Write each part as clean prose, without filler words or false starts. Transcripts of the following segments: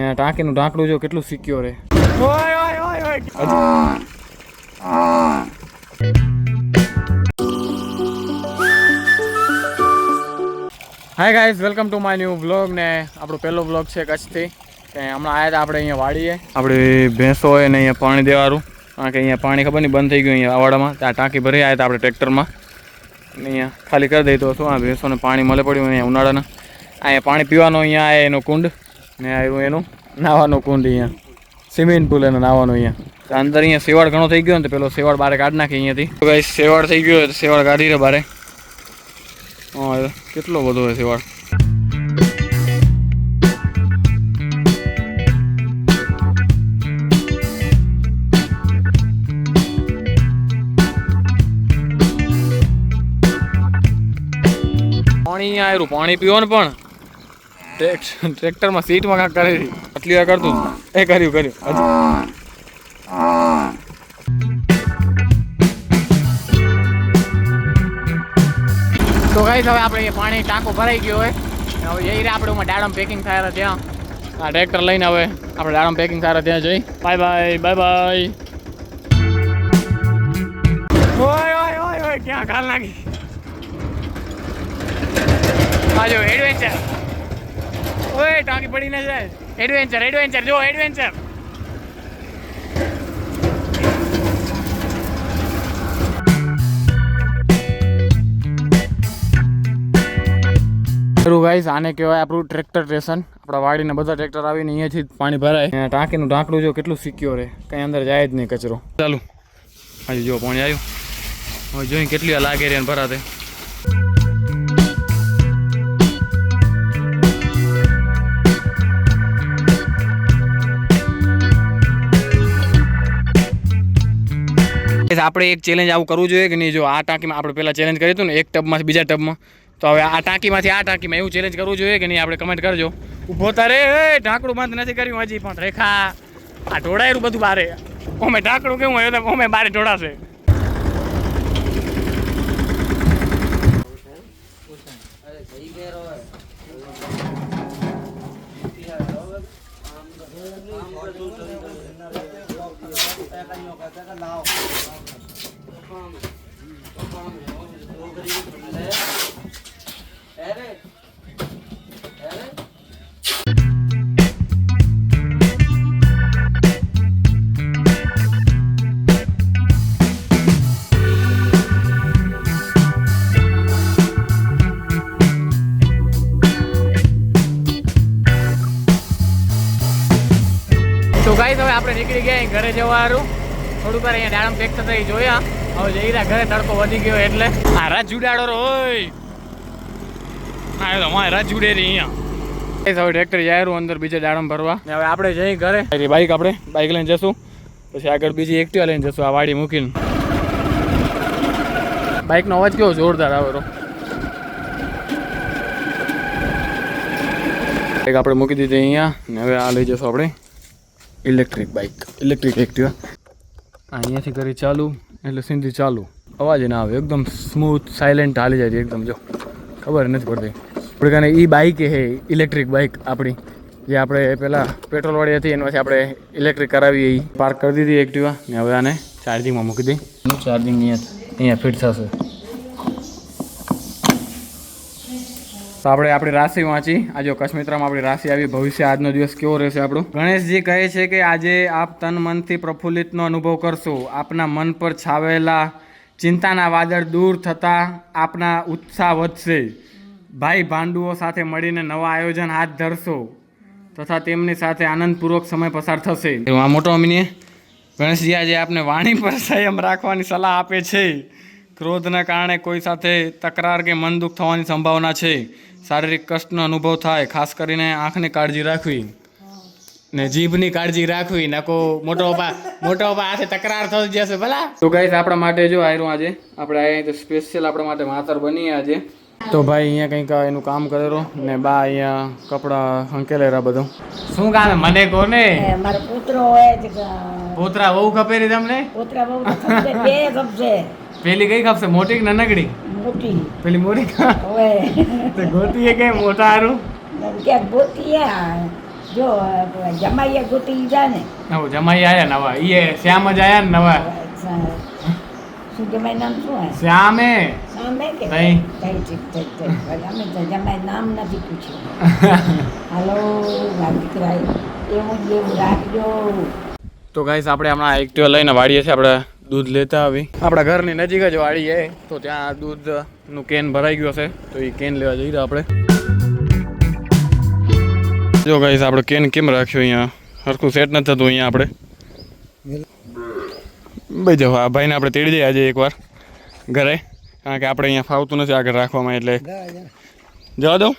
ટાંકીનું ઢાંકણું જો કેટલું સિક્યોર હે. Hi guys, welcome to my new vlog. ને આપણો પહેલો વ્લોગ છે કચ્છથી. કે હમણાં આવ્યા હતા આપણે અહીંયા વાડીએ, આપણી ભેંસો હોય ને અહીંયા પાણી દેવાનું. કારણ કે અહીંયા પાણી ખબર નહીં બંધ થઈ ગયું અહીંયા વાડામાં. ત્યાં ટાંકી ભરી આવ્યા હતા આપણે ટ્રેક્ટરમાં. અહીંયા ખાલી કરી દઈ તો શું આ ભેંસોને પાણી મળે પડ્યું અહીંયા ઉનાળાના. અહીંયા પાણી પીવાનું અહીંયા આવે એનું કુંડ ને આવ્યું એનું નાવાનું કુંડ. અહીંયા સ્વિમિંગ પુલ એને નાવાનું. અહીંયા અંદર અહીંયા સેવાળ ઘણો થઈ ગયો ને તો પેલો સેવાળ બારે કાઢી નાખી અહીંયાથી. તો ગાઈસ સેવાળ થઈ ગયો તો સેવાળ કાઢી રહે બારે. હા, કેટલો બધો હોય સેવાળ. પાણી અહીંયા આવ્યું, પાણી પીવો ને પણ ટ્રેક્ટરમાં સીટમાં કાંક કરી આટલી વાર કરતું એ કર્યું. તો ગાઈસ હવે આપણે પાણી ટાંકો ભરાઈ ગયો હોય. હવે જઈ રહ્યા આપણે દાડમ પેકિંગ થાય ત્યાં. આ ટ્રેક્ટર લઈને હવે આપણે દાડમ પેકિંગ થાય ત્યાં જઈ. Bye bye. ઓય ક્યાં ગાલ નાખી. આજો એડવેન્ચર. ઓય ટાંકી પડી ના જાય. એડવેન્ચર જો એડવેન્ચર. ગાઈસ આને કહેવાય આપણું ટ્રેક્ટર સ્ટેશન. આપણા વાડીના બધા ટ્રેક્ટર આવીને અહીંયાથી પાણી ભરાય. ટાંકીનું ઢાંકણું જો કેટલું સિક્યોર હે, કંઈ અંદર જાય જ નહીં કચરો. ચાલુ હજી જો પાણી આવ્યું. હવે જોઈને કેટલી લાગે રે ભરાતે. આપણે એક ચેલેન્જ આવું કરવું જોઈએ કે નહીં. જો આ ટાંકીમાં આપણે પહેલાં ચેલેન્જ કર્યું હતું ને એક ટબમાંથી બીજા ટબમાં, તો હવે આ ટાંકીમાંથી આ ટાંકીમાં એવું ચેલેન્જ કરવું જોઈએ કે નહીં. આપણે કમેન્ટ કરજો. ઊભો તારે ઢાંકણું બંધ નથી કર્યું હજી પણ રેખા આ ઢોળાયેલું બધું બારે. ઓમે ઢાંકણું કેવું હોય તો ઓમે બારે ઢોળાશે. તો ગાઈસ હવે આપણે નીકળી ગયા ઘરે જવાનું. થોડુંક વાર અહીંયા દાડમ પેક થતા જોયા. હવે જઈ રહ્યા ઘરે, તડકો વધી ગયો એટલે. આ રાત જુડાડો હોય. હા એ તો મારે રાત જુડે રહી અહીંયા. હવે ટ્રેક્ટર જાય અંદર બીજે દાડમ ભરવા. હવે આપણે જઈ ઘરે બાઈક લઈને જશું. પછી આગળ બીજી એક્ટિવા લઈને જશું આ વાડી મૂકીને. બાઇકનો અવાજ કેવો જોરદાર આવેલો. બાઈક આપણે મૂકી દીધી અહીંયા ને હવે આ લઈ જશું આપણે ઇલેક્ટ્રિક એક્ટિવા. અહીંયાથી કરી ચાલુ એટલે સીધી ચાલુ, અવાજ ના આવે, એકદમ સ્મૂથ સાયલેન્ટ હાલી જાય એકદમ. જો ખબર નથી પડતી આપણે કાને એ બાઇક હે ઇલેક્ટ્રિક બાઇક આપણી, જે આપણે પહેલાં પેટ્રોલવાળી હતી એનાથી આપણે ઇલેક્ટ્રિક કરાવી. એ પાર્ક કરી દીધી એક્ટિવા ને હવે આને ચાર્જિંગમાં મૂકી દઈ. ચાર્જિંગ અહીંયા ફિટ થશે. તો આપણે આપણી રાશિ વાંચી. આજે કચ્છમિત્રમાં આપણી રાશિ આવી. ભવિષ્ય આજનો દિવસ કેવો રહેશે આપણું. ગણેશજી કહે છે કે આજે આપ તન મનથી પ્રફુલ્લિતનો અનુભવ કરશો. આપના મન પર છાવેલા ચિંતાના વાદળ દૂર થતાં આપના ઉત્સાહ વધશે. ભાઈ ભાંડુઓ સાથે મળીને નવા આયોજન હાથ ધરશો તથા તેમની સાથે આનંદપૂર્વક સમય પસાર થશે. આ મોટો અમીને ગણેશજી આજે આપને વાણી પર સંયમ રાખવાની સલાહ આપે છે. ક્રોધના કારણે કોઈ સાથે તકરાર કે મન દુઃખ થવાની સંભાવના છે. શારીરિક કષ્ટનો અનુભવ થાય. ખાસ કરીને આંખની કાળજી રાખવી ને જીભની કાળજી રાખવી. નકો મોટો હાથે તકરાર થઈ જશે ભલા. તો ગાઈસ આપણા માટે જો આવ્યું આજે આપણે અહીંયા સ્પેશિયલ આપણા માટે માતર બની આજે. તો ભાઈ અહીંયા કંઈક એનું કામ કરેલો ને બા અહીંયા કપડાં હંકેલેરા બધું. શું કામ મને કોને મારો પુત્રો હોય છે. પોતરા બહુ ખપે રે તમને? પુત્ર બહુ ખપશે, બે ખપશે. પેલી કઈ ખપશે, મોટી કે નાનકડી? મોટી. પેલી મોટી ઓય તો ગોતી કે મોટા હારું કે ગોતી જો જમાઈએ ગોતી લીધા ને નવું જમાઈ આયા નવા ઈએ શ્યામ જ આયા ને નવા શું જમાઈ નામ શું હે શ્યામે સામે કે નહીં. ઠીક અમે તો જમાઈ નામ નથી પૂછ્યું હાલો મારા દીકરા એવું જ એવું રાખજો તો ગાઈસ આપણે હમણાં એક્ટિવા લઈને વાડીએ છીએ આપણે દૂધ લેતા આવી આપણા ઘરની નજીક જ વાડી છે તો ત્યાં દૂધનું કેન ભરાઈ ગયો છે તો એ કેન લેવા જઈ રહ્યા આપણે જો ગાઈસ આપણે કેન કેમ રાખ્યો અહીંયા સરખું સેટ નથી થતું અહીંયા આપણે ભાઈ જો આ ભાઈને આપણે તેડી જઈએ આજે એકવાર ઘરે કારણ કે આપણે અહીંયા ફાવતું નથી આગળ રાખવામાં એટલે જવા દઉં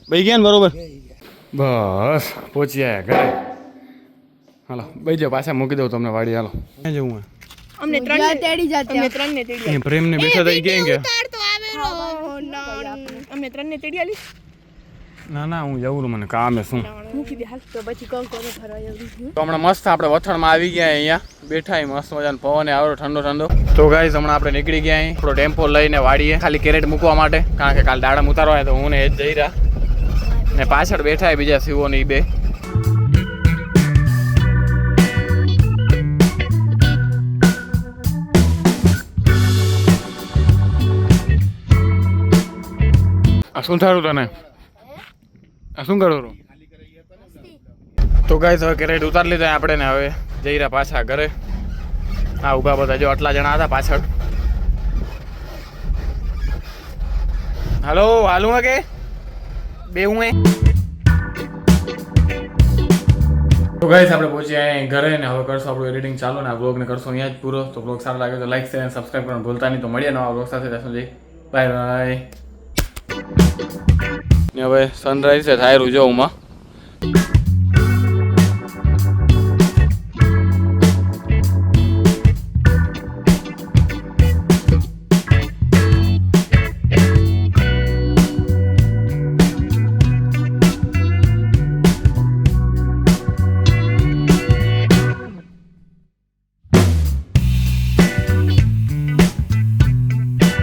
ભાઈ ગયા ને બરોબર બસ પહોંચી આવ્યા ઘરે હાલો ભાઈ જાઓ પાછા મૂકી દઉં તમને વાડી હાલો ક્યાં જવું હે અમને ત્રણને તેડી એ પ્રેમને બેઠા થઈ ગયા કે અમને ત્રણને તેડી આલી ના ના હું જવું મને કામે શું મૂકી દે હાલ તો પછી કોણ કોને ફરવા જવું તો હમણાં મસ્ત આપણે વથણમાં આવી ગયા અહીંયા બેઠા મસ્ત મજાનો પવન આવ્યો ઠંડો ઠંડો તો ગાઈસ હમણાં આપણે નીકળી ગયા અહીં આપણો ટેમ્પો લઈને વાડીએ ખાલી કેરેટ મૂકવા માટે કારણ કે કાલ દાડા ઉતારવા હોય તો હું ને એ જ જઈ રહ્યા ને પાછળ બેઠા બીજા શિવો ને એ બે આ શું થારું તને આ શું કરું તો ગાઈસ હવે કેરેટ ઉતારી લીધા આપણે ને હવે જઈ રહ્યા પાછા ઘરે હા ઊભા બધા જો આટલા જણા હતા પાછળ હાલો હાલું કે બે હું તો ગાઈસ આપણે પહોંચ્યા અહીં ઘરે ને હવે કરશું આપણું એડિટિંગ ચાલુ ને આ બ્લોગને કરશું અહીંયા જ પૂરો તો બ્લોગ સારો લાગે તો લાઈક શેર અને સબસ્ક્રાઈબ કરવાનું ભૂલતા નહીં તો મળીએ નવા બ્લોગ સાથે ત્યાં સુધી બાય બાય ને હવે સનરાઈઝ છે થાય રૂજો ઉમાં